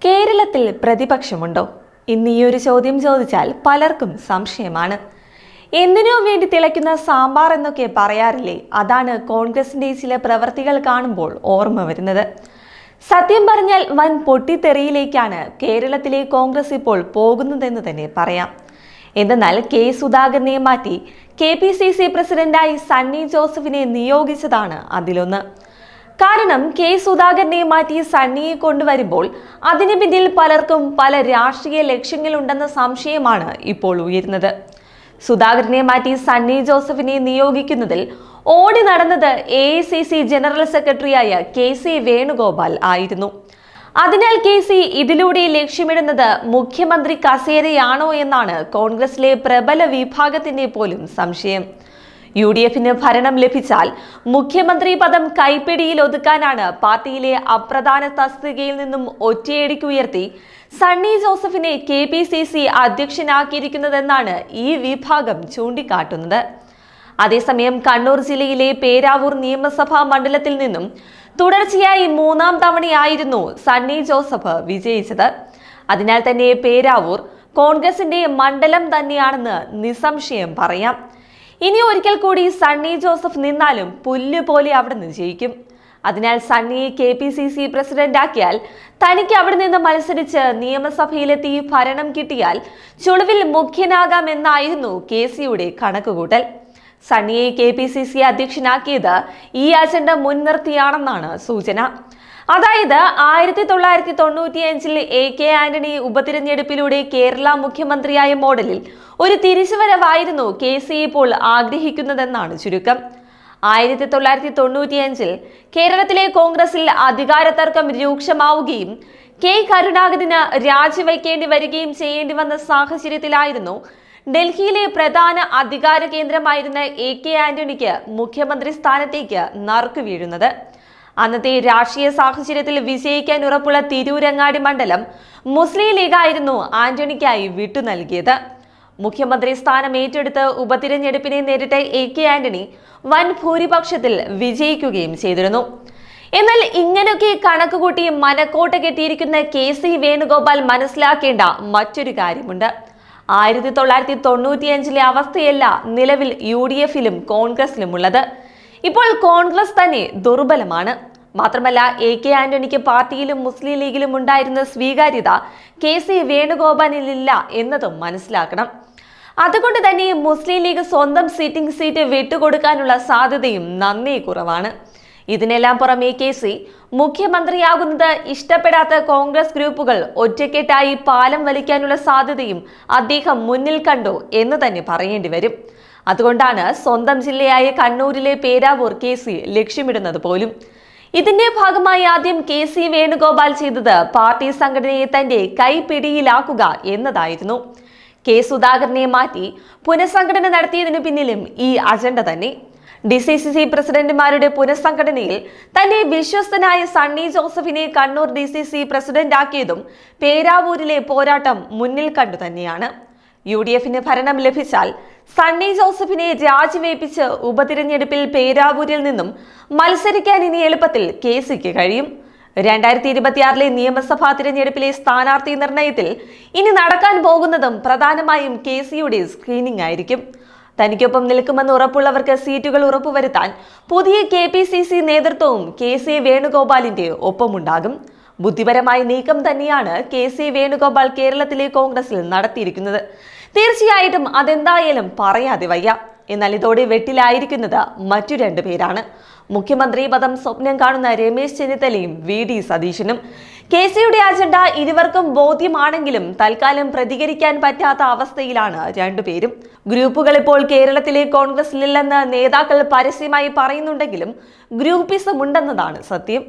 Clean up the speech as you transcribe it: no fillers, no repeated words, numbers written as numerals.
കേരളത്തിൽ പ്രതിപക്ഷമുണ്ടോ? ഇന്ന് ഈ ഒരു ചോദ്യം ചോദിച്ചാൽ പലർക്കും സംശയമാണ്. എന്തിനോ വേണ്ടി തിളയ്ക്കുന്ന സാമ്പാർ എന്നൊക്കെ പറയാറില്ലേ? അതാണ് കോൺഗ്രസിന്റെ ചില പ്രവർത്തികൾ കാണുമ്പോൾ ഓർമ്മ വരുന്നത്. സത്യം പറഞ്ഞാൽ വൻ പൊട്ടിത്തെറിയിലേക്കാണ് കേരളത്തിലെ കോൺഗ്രസ് ഇപ്പോൾ പോകുന്നതെന്ന് തന്നെ പറയാം. എന്തെന്നാൽ കെ സുധാകരനെ മാറ്റി KPCC പ്രസിഡന്റായി സണ്ണി ജോസഫിനെ നിയോഗിച്ചതാണ് അതിലൊന്ന്. കാരണം കെ സുധാകരനെ മാറ്റി സണ്ണിയെ കൊണ്ടുവരുമ്പോൾ അതിന് പിന്നിൽ പലർക്കും പല രാഷ്ട്രീയ ലക്ഷ്യങ്ങളുണ്ടെന്ന സംശയമാണ് ഇപ്പോൾ ഉയരുന്നത്. സുധാകരനെ മാറ്റി സണ്ണി ജോസഫിനെ നിയോഗിക്കുന്നതിൽ ഓടി നടന്നത് AICC ജനറൽ സെക്രട്ടറിയായ KC വേണുഗോപാൽ ആയിരുന്നു. അതിനാൽ KC ഇതിലൂടെ ലക്ഷ്യമിടുന്നത് മുഖ്യമന്ത്രി കസേരയാണോ എന്നാണ് കോൺഗ്രസിലെ പ്രബല വിഭാഗത്തിന്റെ പോലും സംശയം. UDFന് ഭരണം ലഭിച്ചാൽ മുഖ്യമന്ത്രി പദം കൈപ്പിടിയിൽ ഒതുക്കാനാണ് പാർട്ടിയിലെ അപ്രധാന തസ്തികയിൽ നിന്നും ഒറ്റയടിക്ക് ഉയർത്തി സണ്ണി ജോസഫിനെ KPCC അധ്യക്ഷനാക്കിയിരിക്കുന്നതെന്നാണ് ഈ വിഭാഗം ചൂണ്ടിക്കാട്ടുന്നത്. അതേസമയം കണ്ണൂർ ജില്ലയിലെ പേരാവൂർ നിയമസഭാ മണ്ഡലത്തിൽ നിന്നും തുടർച്ചയായി 3-ാം തവണയായിരുന്നു സണ്ണി ജോസഫ് വിജയിച്ചത്. അതിനാൽ തന്നെ പേരാവൂർ കോൺഗ്രസിന്റെ മണ്ഡലം തന്നെയാണെന്ന് നിസ്സംശയം പറയാം. ഇനി ഒരിക്കൽ കൂടി സണ്ണി ജോസഫ് നിന്നാലും പുല്ലുപോലെ അവിടെ നിന്ന് ജയിക്കും. അതിനാൽ സണ്ണിയെ KPCC പ്രസിഡന്റാക്കിയാൽ തനിക്ക് അവിടെ നിന്ന് മത്സരിച്ച് നിയമസഭയിലെത്തി ഭരണം കിട്ടിയാൽ ചുളുവിൽ മുഖ്യനാകാമെന്നായിരുന്നു KCയുടെ കണക്കുകൂട്ടൽ. സണ്ണിയെ KPCC അധ്യക്ഷനാക്കിയത് ഈ അജണ്ട മുൻനിർത്തിയാണെന്നാണ് സൂചന. അതായത് 1995 AK ആന്റണി ഉപതിരഞ്ഞെടുപ്പിലൂടെ കേരള മുഖ്യമന്ത്രിയായ മോഡലിൽ ഒരു തിരിച്ചുവരവായിരുന്നു KC ഇപ്പോൾ ആഗ്രഹിക്കുന്നതെന്നാണ് ചുരുക്കം. 1995 കേരളത്തിലെ കോൺഗ്രസിൽ അധികാര തർക്കം രൂക്ഷമാവുകയും K കരുണാകരന് രാജിവെക്കേണ്ടി വരികയും ചെയ്യേണ്ടി വന്ന സാഹചര്യത്തിലായിരുന്നു ഡൽഹിയിലെ പ്രധാന അധികാര കേന്ദ്രമായിരുന്ന AK ആന്റണിക്ക് മുഖ്യമന്ത്രി സ്ഥാനത്തേക്ക് നറുക്ക് വീഴുന്നത്. അന്നത്തെ രാഷ്ട്രീയ സാഹചര്യത്തിൽ വിജയിക്കാൻ ഉറപ്പുള്ള തിരൂരങ്ങാടി മണ്ഡലം മുസ്ലിം ലീഗായിരുന്നു ആന്റണിക്കായി വിട്ടു നൽകിയത്. മുഖ്യമന്ത്രി സ്ഥാനം ഏറ്റെടുത്ത് ഉപതിരഞ്ഞെടുപ്പിനെ നേരിട്ട AK ആന്റണി വൻ ഭൂരിപക്ഷത്തിൽ വിജയിക്കുകയും ചെയ്തിരുന്നു. എന്നാൽ ഇങ്ങനെയൊക്കെ കണക്കുകൂട്ടി മനക്കോട്ട കെട്ടിയിരിക്കുന്ന KC വേണുഗോപാൽ മനസ്സിലാക്കേണ്ട മറ്റൊരു കാര്യമുണ്ട്. 1995 അവസ്ഥയല്ല നിലവിൽ UDFിലും കോൺഗ്രസിലുമുള്ളത്. ഇപ്പോൾ കോൺഗ്രസ് തന്നെ ദുർബലമാണ്. മാത്രമല്ല AK ആന്റണിക്ക് പാർട്ടിയിലും മുസ്ലിം ലീഗിലും ഉണ്ടായിരുന്ന സ്വീകാര്യത KC വേണുഗോപാലിനില്ല എന്നതും മനസ്സിലാക്കണം. അതുകൊണ്ട് തന്നെ മുസ്ലിം ലീഗ് സ്വന്തം സിറ്റിംഗ് സീറ്റ് വിട്ടുകൊടുക്കാനുള്ള സാധ്യതയും നന്നേ കുറവാണ്. ഇതിനെല്ലാം പുറമെ KC മുഖ്യമന്ത്രിയാകുന്നത് ഇഷ്ടപ്പെടാത്ത കോൺഗ്രസ് ഗ്രൂപ്പുകൾ ഒറ്റക്കെട്ടായി പാലം വലിക്കാനുള്ള സാധ്യതയും അദ്ദേഹം മുന്നിൽ കണ്ടു എന്ന് തന്നെ പറയേണ്ടി വരും. അതുകൊണ്ടാണ് സ്വന്തം ജില്ലയായ കണ്ണൂരിലെ പേരാവൂർ KC ലക്ഷ്യമിടുന്നത് പോലും. ഇതിന്റെ ഭാഗമായി ആദ്യം KC വേണുഗോപാൽ ചെയ്തത് പാർട്ടി സംഘടനയെ തന്റെ കൈപ്പിടിയിലാക്കുക എന്നതായിരുന്നു. K സുധാകരനെ മാറ്റി പുനഃസംഘടന നടത്തിയതിനു പിന്നിലും ഈ അജണ്ട തന്നെ. DCCC പ്രസിഡന്റുമാരുടെ പുനഃസംഘടനയിൽ തന്റെ വിശ്വസ്തനായ സണ്ണി ജോസഫിനെ കണ്ണൂർ DCC പ്രസിഡന്റ് ആക്കിയതും പേരാവൂരിലെ പോരാട്ടം മുന്നിൽ കണ്ടു തന്നെയാണ്. UDFന് ഭരണം ലഭിച്ചാൽ സണ്ണി ജോസഫിനെ രാജിവെപ്പിച്ച് ഉപതിരഞ്ഞെടുപ്പിൽ പേരാവൂരിൽ നിന്നും മത്സരിക്കാൻ ഇനി എളുപ്പത്തിൽ KCക്ക് കഴിയും. 2026 നിയമസഭാ തിരഞ്ഞെടുപ്പിലെ സ്ഥാനാർത്ഥി നിർണയത്തിൽ ഇനി നടക്കാൻ പോകുന്നതും പ്രധാനമായും KCയുടെ സ്ക്രീനിംഗ് ആയിരിക്കും. തനിക്കൊപ്പം നിൽക്കുമെന്ന് ഉറപ്പുള്ളവർക്ക് സീറ്റുകൾ ഉറപ്പുവരുത്താൻ പുതിയ KPCC നേതൃത്വവും KC വേണുഗോപാലിന്റെ ഒപ്പമുണ്ടാകും. ബുദ്ധിപരമായ നീക്കം തന്നെയാണ് KC വേണുഗോപാൽ കേരളത്തിലെ കോൺഗ്രസിൽ നടത്തിയിരിക്കുന്നത്. തീർച്ചയായിട്ടും അതെന്തായാലും പറയാതെ വയ്യ. എന്നാൽ ഇതോടെ വെട്ടിലായിരിക്കുന്നത് മറ്റു 2 പേരാണ്. മുഖ്യമന്ത്രി പദം സ്വപ്നം കാണുന്ന രമേശ് ചെന്നിത്തലയും VD സതീശനും. KCയുടെ അജണ്ട ഇരുവർക്കും ബോധ്യമാണെങ്കിലും തൽക്കാലം പ്രതികരിക്കാൻ പറ്റാത്ത അവസ്ഥയിലാണ് 2 പേരും. ഗ്രൂപ്പുകൾ ഇപ്പോൾ കേരളത്തിലെ കോൺഗ്രസിലില്ലെന്ന് നേതാക്കൾ പരസ്യമായി പറയുന്നുണ്ടെങ്കിലും ഗ്രൂപ്പിസം ഉണ്ടെന്നതാണ് സത്യം.